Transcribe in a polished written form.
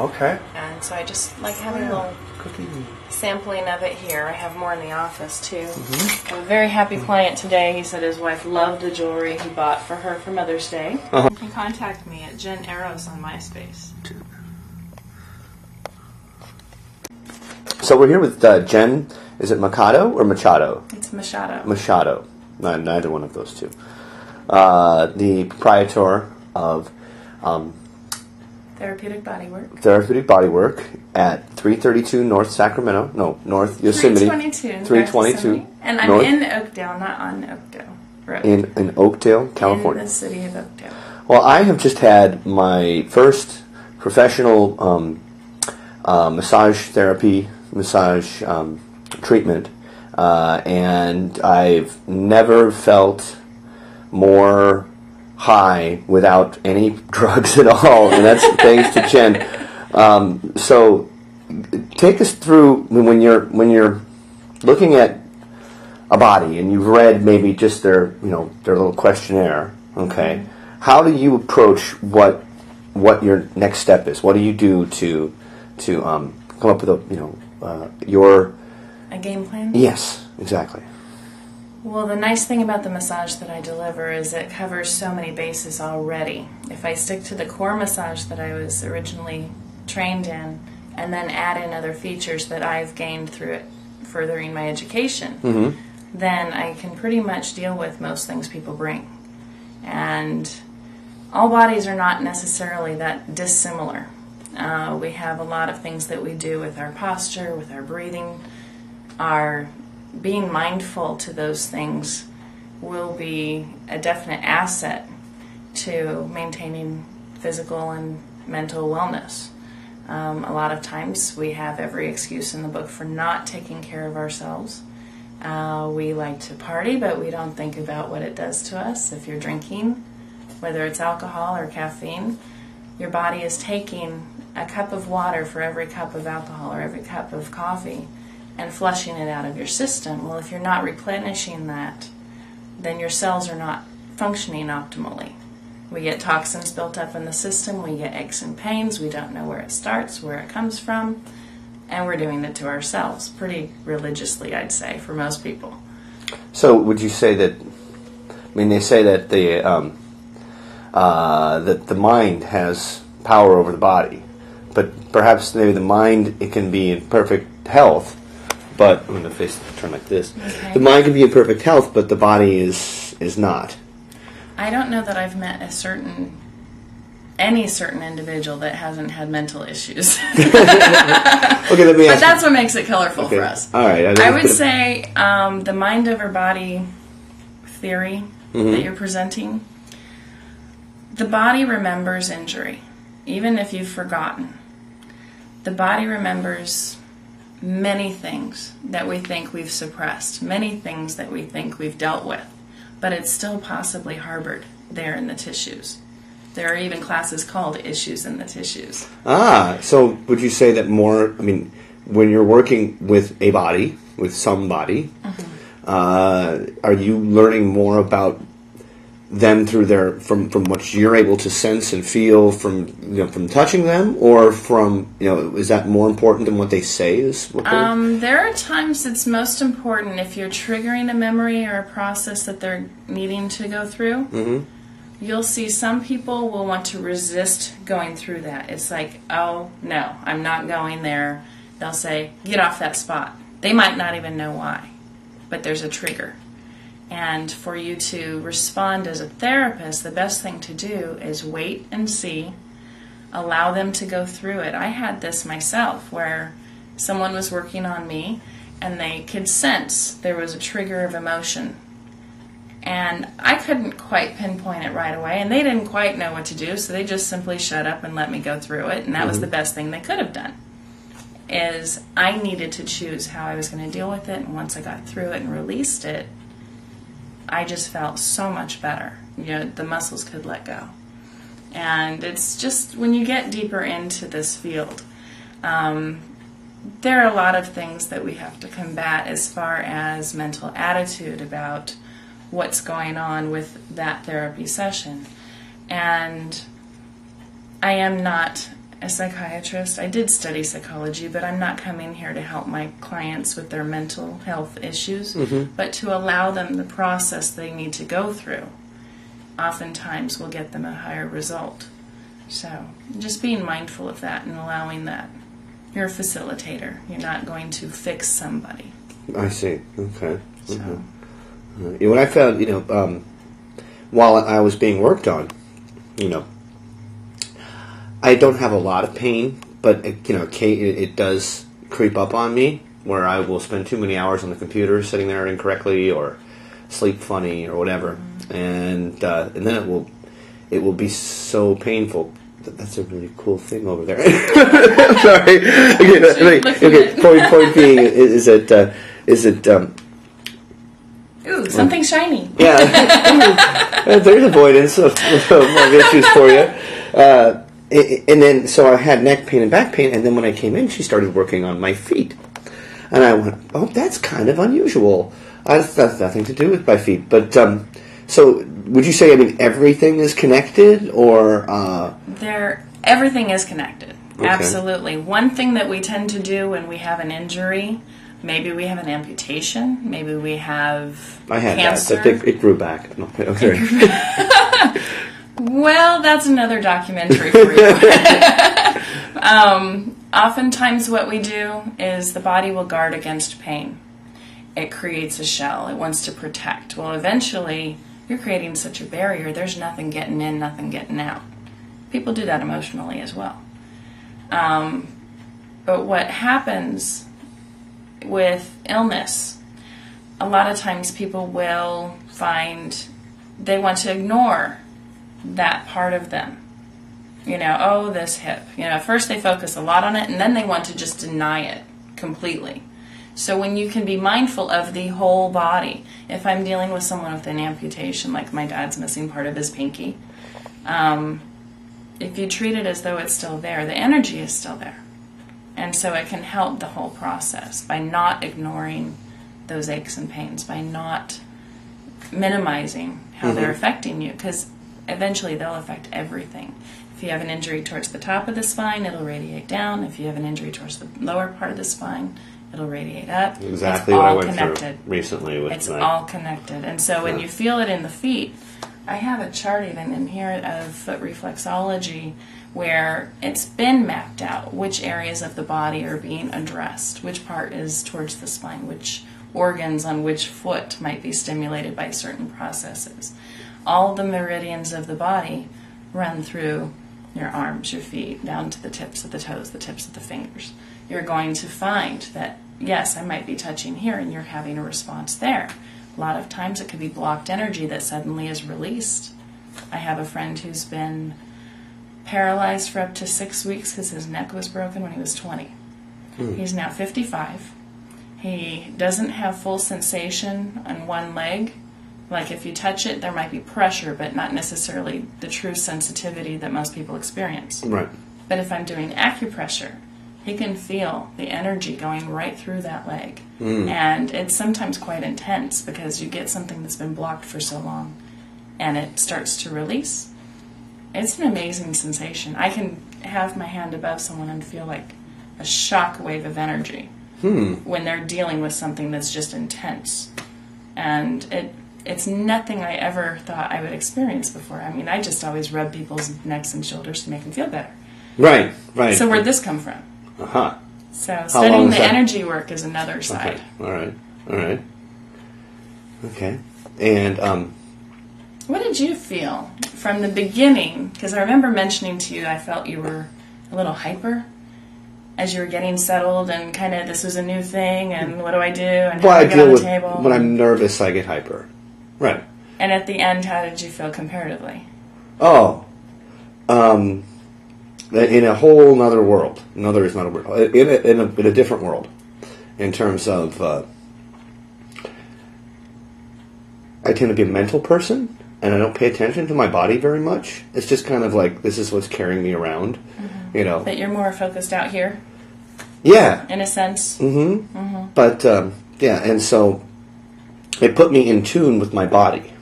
Okay. And so I just like having a little sampling of it here. I have more in the office too. I have a very happy client today. He said his wife loved the jewelry he bought for her for Mother's Day. You can contact me at Jen Arrows on MySpace. So we're here with Jen. Is it Machado or Machado? It's Machado. Machado. Neither one of those two. The proprietor of Therapeutic Bodywork. Therapeutic Bodywork at 332 North Sacramento. No, North Yosemite. 322. 322. And I'm in Oakdale, not on Oakdale Road. In Oakdale, California. In the city of Oakdale. Well, I have just had my first professional massage treatment, and I've never felt more high without any drugs at all, and that's thanks to Jen. So, take us through when you're looking at a body and you've read maybe just their little questionnaire. Okay, how do you approach what your next step is? What do you do to come up with a game plan? Yes, exactly. Well, the nice thing about the massage that I deliver is it covers so many bases already. If I stick to the core massage that I was originally trained in and then add in other features that I've gained through it furthering my education, then I can pretty much deal with most things people bring. And all bodies are not necessarily that dissimilar. We have a lot of things that we do with our posture, with our breathing. Our being mindful to those things will be a definite asset to maintaining physical and mental wellness. A lot of times we have every excuse in the book for not taking care of ourselves. We like to party, but we don't think about what it does to us. If you're drinking, whether it's alcohol or caffeine, your body is taking a cup of water for every cup of alcohol or every cup of coffee and flushing it out of your system. Well, if you're not replenishing that, then your cells are not functioning optimally. We get toxins built up in the system, we get aches and pains, we don't know where it starts, where it comes from, and we're doing it to ourselves pretty religiously, I'd say, for most people. So would you say that, they say that the mind has power over the body, but perhaps maybe the mind, it can be in perfect health, but I'm going to face the turn like this. Okay. The mind can be in perfect health, but the body is not. I don't know that I've met any certain individual that hasn't had mental issues. Okay, let me ask. But that's what makes it colorful for us. All right. I would say the mind over body theory that you're presenting. The body remembers injury, even if you've forgotten. The body remembers many things that we think we've suppressed, many things that we think we've dealt with, but it's still possibly harbored there in the tissues. There are even classes called issues in the tissues. So would you say that more, when you're working with a body, with somebody, are you learning more about them through from what you're able to sense and feel from touching them, or from is that more important than what they say is? There are times it's most important if you're triggering a memory or a process that they're needing to go through. You'll see some people will want to resist going through that. It's like, oh no, I'm not going there. They'll say, get off that spot. They might not even know why, but there's a trigger. And for you to respond as a therapist, the best thing to do is wait and see, allow them to go through it. I had this myself where someone was working on me and they could sense there was a trigger of emotion. And I couldn't quite pinpoint it right away, and they didn't quite know what to do, so they just simply shut up and let me go through it, and that was the best thing they could have done. Is I needed to choose how I was going to deal with it, and once I got through it and released it, I just felt so much better. The muscles could let go. And it's just, when you get deeper into this field, there are a lot of things that we have to combat as far as mental attitude about what's going on with that therapy session. And I am not a psychiatrist. I did study psychology, but I'm not coming here to help my clients with their mental health issues, but to allow them the process they need to go through. Oftentimes will get them a higher result. So just being mindful of that and allowing that. You're a facilitator. You're not going to fix somebody. I see. Okay. So. When I found, while I was being worked on, I don't have a lot of pain, but it does creep up on me where I will spend too many hours on the computer sitting there incorrectly or sleep funny or whatever, and then it will be so painful. That's a really cool thing over there. I'm sorry. Okay. Point being is it ooh, something shiny. Yeah, there's avoidance of issues for you. And then, so I had neck pain and back pain, and then when I came in, she started working on my feet. And I went, oh, that's kind of unusual. That's nothing to do with my feet. But, so, would you say, everything is connected, or... Everything is connected. Okay. Absolutely. One thing that we tend to do when we have an injury, maybe we have an amputation, maybe we have cancer. That. It grew back. Okay. Well, that's another documentary for you. Oftentimes what we do is the body will guard against pain. It creates a shell. It wants to protect. Well, eventually, you're creating such a barrier, there's nothing getting in, nothing getting out. People do that emotionally as well. But what happens with illness, a lot of times people will find they want to ignore that part of them. Oh, this hip. At first they focus a lot on it, and then they want to just deny it completely. So when you can be mindful of the whole body, if I'm dealing with someone with an amputation, like my dad's missing part of his pinky, if you treat it as though it's still there, the energy is still there. And so it can help the whole process by not ignoring those aches and pains, by not minimizing how they're affecting you, because eventually they'll affect everything. If you have an injury towards the top of the spine, it'll radiate down. If you have an injury towards the lower part of the spine, it'll radiate up. Exactly what I went through recently. It's all connected. And so when you feel it in the feet, I have a chart even in here of foot reflexology where it's been mapped out which areas of the body are being addressed, which part is towards the spine, which organs on which foot might be stimulated by certain processes. All the meridians of the body run through your arms, your feet, down to the tips of the toes, the tips of the fingers. You're going to find that, yes, I might be touching here and you're having a response there. A lot of times it could be blocked energy that suddenly is released. I have a friend who's been paralyzed for up to 6 weeks because his neck was broken when he was 20. He's now 55. He doesn't have full sensation on one leg. Like if you touch it, there might be pressure, but not necessarily the true sensitivity that most people experience. Right. But if I'm doing acupressure, he can feel the energy going right through that leg. And it's sometimes quite intense because you get something that's been blocked for so long and it starts to release. It's an amazing sensation. I can have my hand above someone and feel like a shock wave of energy when they're dealing with something that's just intense. And it's nothing I ever thought I would experience before. I just always rub people's necks and shoulders to make them feel better. Right. So where'd this come from? So How studying the energy work is another side. Okay. All right. Okay. And what did you feel from the beginning? Because I remember mentioning to you, I felt you were a little hyper as you were getting settled and kind of this was a new thing and what do I do and how do I get on the table? When I'm nervous, I get hyper. Right. And at the end, how did you feel comparatively? Oh, in a whole nother world. Another is not a world. In a different world, in terms of, I tend to be a mental person, and I don't pay attention to my body very much. It's just kind of like this is what's carrying me around, But you're more focused out here. Yeah. In a sense. But and so it put me in tune with my body.